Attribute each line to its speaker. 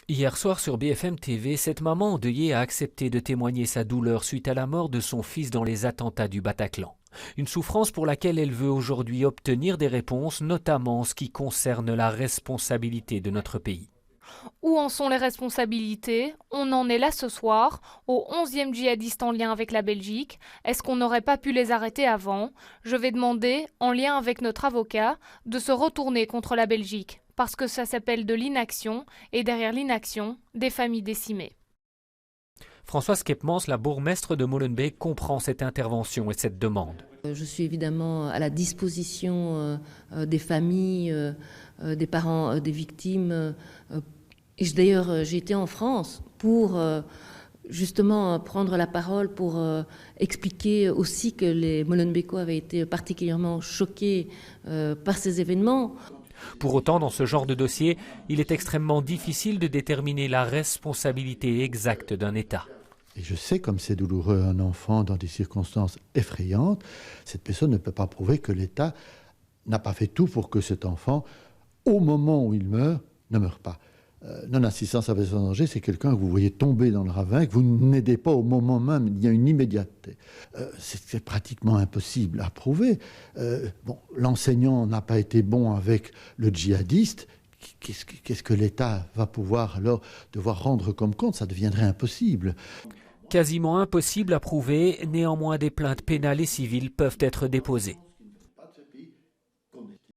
Speaker 1: Hier soir sur BFM TV, cette maman endeuillée a accepté de témoigner sa douleur suite à la mort de son fils dans les attentats du Bataclan. Une souffrance pour laquelle elle veut aujourd'hui obtenir des réponses, notamment en ce qui concerne la responsabilité de notre pays.
Speaker 2: Où en sont les responsabilités? On en est là ce soir, au 11e djihadiste en lien avec la Belgique. Est-ce qu'on n'aurait pas pu les arrêter avant? Je vais demander, en lien avec notre avocat, de se retourner contre la Belgique, parce que ça s'appelle de l'inaction, et derrière l'inaction, des familles décimées.
Speaker 1: Françoise Kepmans, la bourgmestre de Molenbeek, comprend cette intervention et cette demande.
Speaker 3: Je suis évidemment à la disposition des familles, des parents des victimes. D'ailleurs, j'ai été en France pour justement prendre la parole pour expliquer aussi que les Molenbeekois avaient été particulièrement choqués par ces événements.
Speaker 1: Pour autant, dans ce genre de dossier, il est extrêmement difficile de déterminer la responsabilité exacte d'un État.
Speaker 4: Et je sais comme c'est douloureux un enfant dans des circonstances effrayantes. Cette personne ne peut pas prouver que l'État n'a pas fait tout pour que cet enfant, au moment où il meurt, ne meure pas. Non-assistance à personne en danger, c'est quelqu'un que vous voyez tomber dans le ravin, que vous n'aidez pas au moment même, il y a une immédiateté. C'est pratiquement impossible à prouver. L'enseignant n'a pas été bon avec le djihadiste. Qu'est-ce que l'État va pouvoir alors devoir rendre comme compte? Ça deviendrait impossible.
Speaker 1: Quasiment impossible à prouver, néanmoins des plaintes pénales et civiles peuvent être déposées.